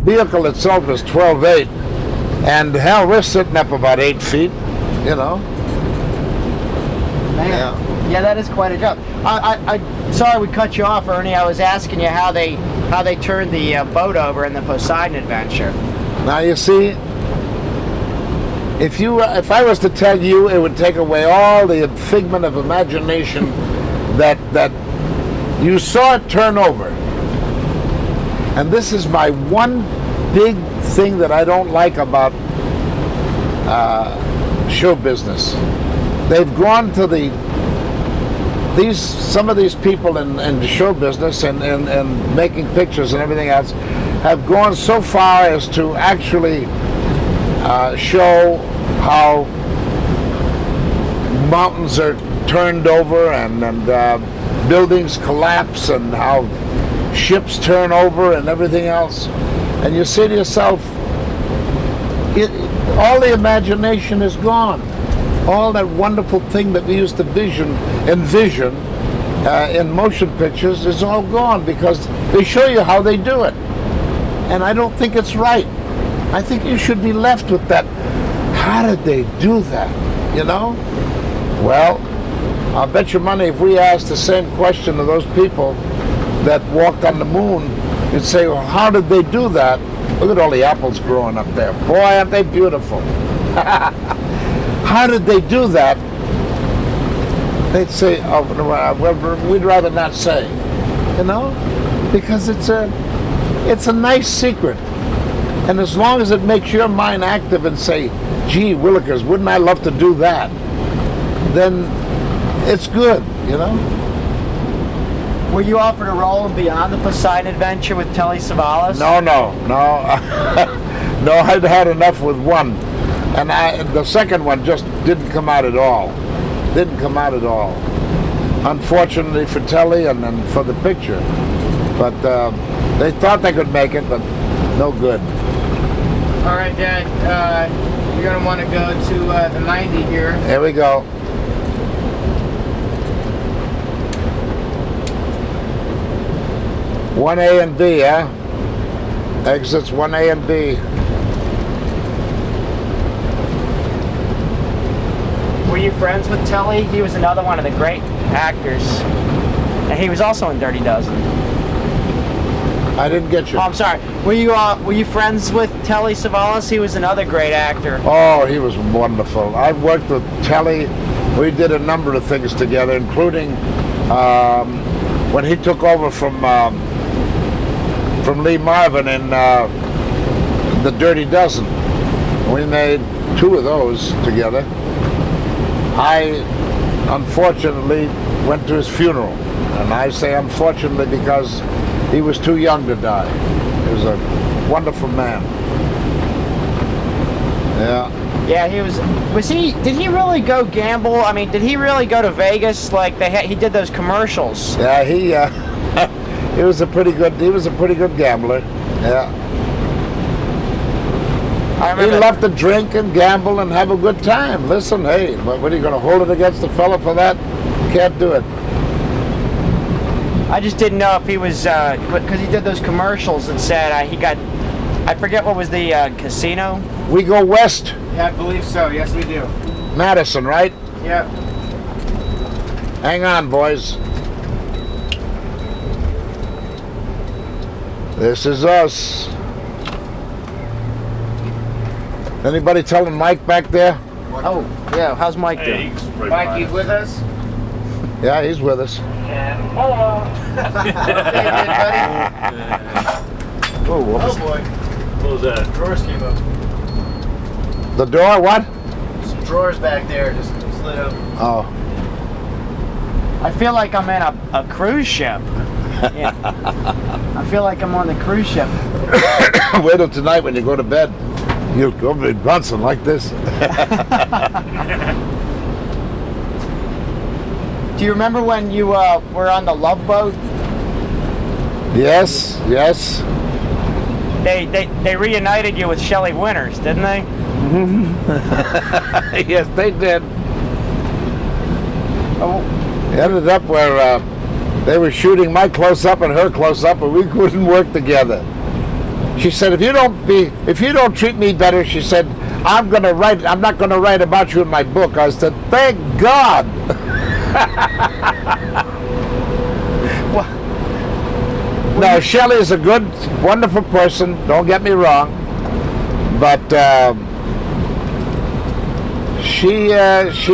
vehicle itself is 12.8, and hell, we're sitting up about 8 feet, you know. Man. Yeah, that is quite a job. I sorry we cut you off, Ernie. I was asking you how they turned the boat over in the Poseidon Adventure. Now you see, if I was to tell you, it would take away all the figment of imagination that you saw it turn over. And this is my one big thing that I don't like about show business. They've gone to some of these people in the show business and making pictures and everything else have gone so far as to actually show how mountains are turned over and buildings collapse and how ships turn over and everything else. And you say to yourself, all the imagination is gone. All that wonderful thing that we used to envision in motion pictures is all gone because they show you how they do it. And I don't think it's right. I think you should be left with that. How did they do that? You know? Well, I'll bet you money if we asked the same question to those people that walked on the moon, you'd say, well, how did they do that? Look at all the apples growing up there. Boy, aren't they beautiful. How did they do that? They'd say, oh, well, we'd rather not say, you know, because it's a nice secret. And as long as it makes your mind active and say, gee, Willikers, wouldn't I love to do that? Then it's good, you know. Were you offered a role in Beyond the Poseidon Adventure with Telly Savalas? No. No, I'd had enough with one. And the second one just didn't come out at all. Unfortunately for Telly and then for the picture. But they thought they could make it, but no good. All right, Dad, you're going to want to go to the 90 here. Here we go. One A and B, huh? Exits 1A and B. Were you friends with Telly? He was another one of the great actors. And he was also in Dirty Dozen. I didn't get you. Oh, I'm sorry. Were you friends with Telly Savalas? He was another great actor. Oh, he was wonderful. I worked with Telly. We did a number of things together, including when he took over from Lee Marvin in The Dirty Dozen. We made 2 of those together. I unfortunately went to his funeral, and I say unfortunately because he was too young to die. He was a wonderful man. Yeah. Yeah, he was he, did he really go gamble? I mean, did he really go to Vegas like he did those commercials? Yeah, he was a pretty good gambler. Yeah. He loved to drink and gamble and have a good time. Listen, hey, what are you going to hold it against the fella for that? Can't do it. I just didn't know if he was, because he did those commercials and said he got, I forget what was the casino? We go west. Yeah, I believe so. Yes, we do. Madison, right? Yep. Hang on, boys. This is us. Anybody telling Mike back there? Oh, yeah. How's Mike doing? Mike, you with us? Yeah, he's with us. Hello. Oh, Oh boy. What was that? Drawers came up. The door, what? Some drawers back there just slid up. Oh. I feel like I'm in a cruise ship. Yeah. I feel like I'm on the cruise ship. Wait till tonight when you go to bed. You'll go be bouncing like this. Do you remember when you were on the Love Boat? Yes, yes. They reunited you with Shelly Winters, didn't they? Yes, they did. Oh. It ended up where they were shooting my close-up and her close-up, and we couldn't work together. She said, if you don't treat me better, she said, I'm not gonna write about you in my book. I said, thank God. No, Shelly is a good, wonderful person. Don't get me wrong, but she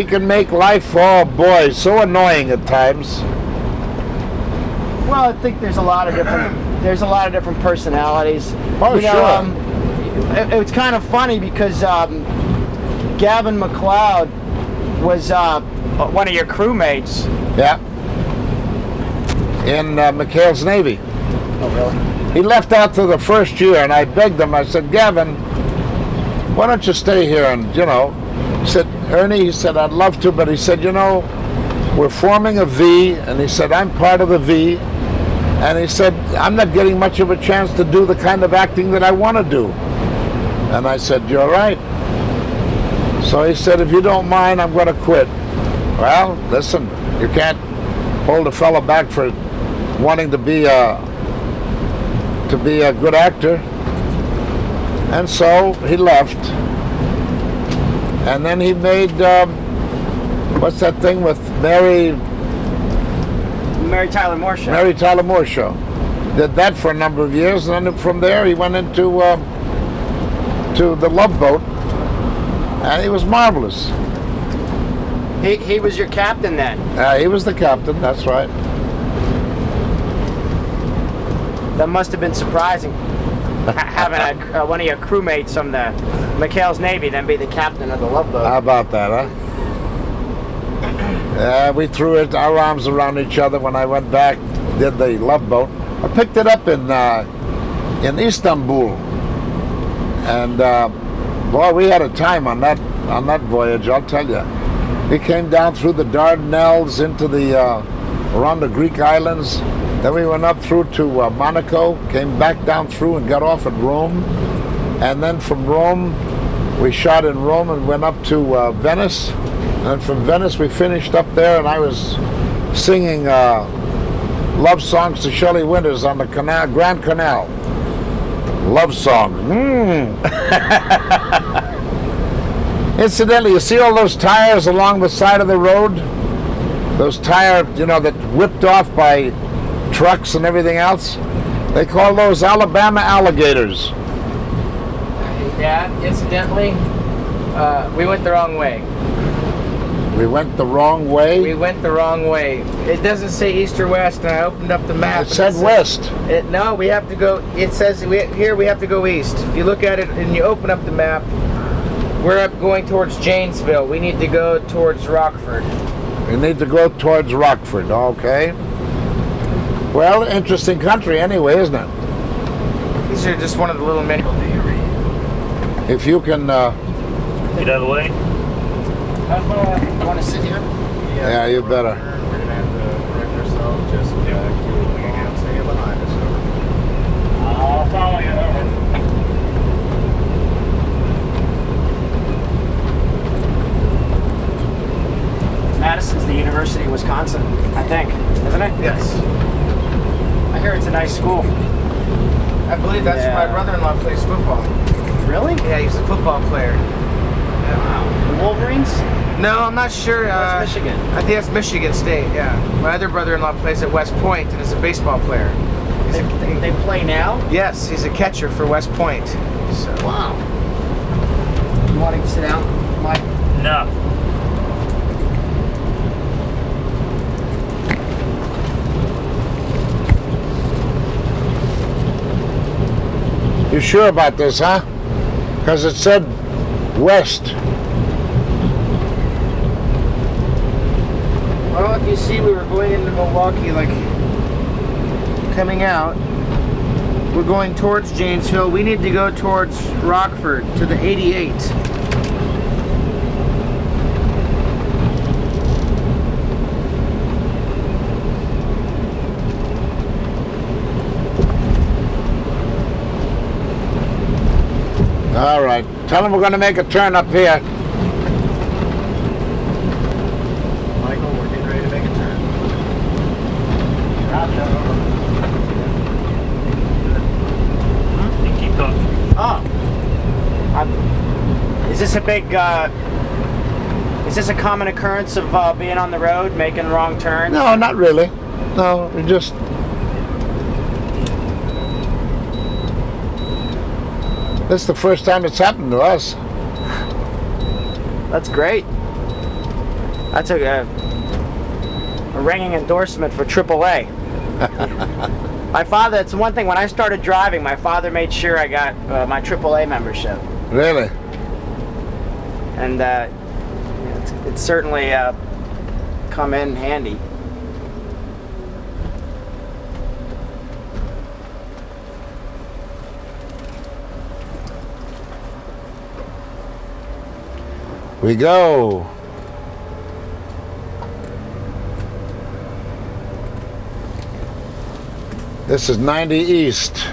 can make life, oh boy, so annoying at times. Well, I think there's a lot of different personalities. Oh, you know, sure. It's kind of funny because Gavin MacLeod was one of your crewmates. Yeah. In McHale's Navy. Oh, really? He left after the first year, and I begged him. I said, Gavin, why don't you stay here? And, you know, he said, Ernie, he said, I'd love to, but he said, you know, we're forming a V, and he said, I'm part of the V, and he said, I'm not getting much of a chance to do the kind of acting that I want to do. And I said, you're right. So he said, if you don't mind, I'm going to quit. Well, listen, you can't hold a fellow back for wanting to be a good actor. And so he left. And then he made, what's that thing with Mary Tyler Moore Show. Mary Tyler Moore Show. Did that for a number of years, and then from there he went into to the Love Boat, and he was marvelous. He was your captain then. He was the captain, that's right. That must have been surprising, having one of your crewmates from the McHale's Navy then be the captain of the Love Boat. How about that, huh? We threw our arms around each other when I went back, did the Love Boat. I picked it up in Istanbul, and boy, we had a time on that voyage, I'll tell you. We came down through the Dardanelles into the around the Greek islands. Then we went up through to Monaco, came back down through and got off at Rome, and then from Rome we shot in Rome and went up to Venice. And from Venice we finished up there, and I was singing love songs to Shelly Winters on the Grand Canal. Love song. Incidentally, you see all those tires along the side of the road? Those tires, you know, that whipped off by trucks and everything else? They call those Alabama alligators. Yeah, incidentally, we went the wrong way. We went the wrong way? We went the wrong way. It doesn't say east or west, and I opened up the map. It said west. No, we have to go, it says here we have to go east. If you look at it and you open up the map, we're going towards Janesville. We need to go towards Rockford. We need to go towards Rockford, okay. Well, interesting country anyway, isn't it? These are just one of the little mini. If you can... Get out of the way. You want to sit here? Yeah, you better. We're going to have to correct ourselves. Just keep moving again. Stay behind us. I'll follow you. Over. Madison's the University of Wisconsin, I think, isn't it? Yes. I hear it's a nice school. I believe that's where my brother-in-law plays football. Really? Yeah, he's a football player. Wow. The Wolverines? No, I'm not sure. That's Michigan. I think that's Michigan State, yeah. My other brother-in-law plays at West Point and is a baseball player. They play now? Yes, he's a catcher for West Point. So. Wow. You want to sit down, Mike? No. You sure about this, huh? Because it said west. Well, if you see, we were going into Milwaukee, like, coming out. We're going towards Janesville. We need to go towards Rockford, to the 88. All right. Tell them we're going to make a turn up here. Michael, we're getting ready to make a turn. You keep this a big? Is this a common occurrence of being on the road, making wrong turns? No, not really. No, it just. This is the first time it's happened to us. That's great. That's a ringing endorsement for AAA. My father, that's one thing, when I started driving, my father made sure I got my AAA membership. Really? And it's certainly come in handy. We go. This is 90 East.